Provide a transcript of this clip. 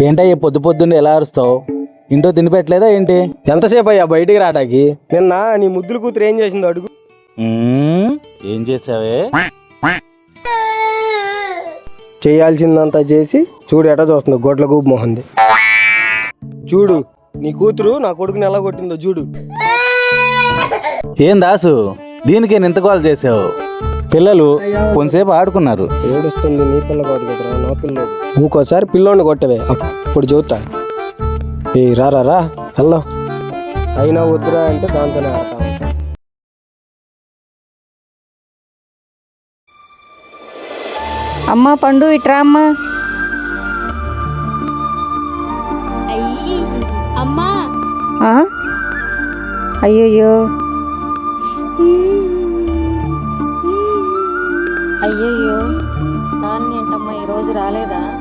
ఏంటయ్యా పొద్దు పొద్దున్నే ఎలా అరుస్తావు? ఇంట్లో తిని పెట్టలేదా ఏంటి? ఎంతసేపు అయ్యా బయటికి రావడానికి? నిన్న నీ ముద్దుల కూతురు ఏం చేసిందో అడుగు. ఏం చేసావే? చేయాల్సిందంతా చేసి చూడు ఎట చూస్తుందో గొడ్ల గూపు మొహంది. చూడు నీ కూతురు నా కొడుకుని ఎలా కొట్టిందో చూడు. ఏం దాసు, దీనికే ఇంత కాల్ చేసావు? పిల్లలు కొంతసేపు ఆడుకున్నారు. ఏడుస్తుంది నీ పిల్ల కాదు కదరా, నా పిల్లోడు. ఇంకోసారి పిల్లోడిని కొట్టవే, అప్పుడు చూస్తా. ఏ రా వెళ్దాం. అయినా వద్దురా అంటే దాంతోనే ఆడతా. అమ్మా పండు ఇట్రా అమ్మా. అమ్మా అయ్యయ్యో అయ్యయ్యో నాన్న ఏంటమ్మా ఈరోజు రాలేదా?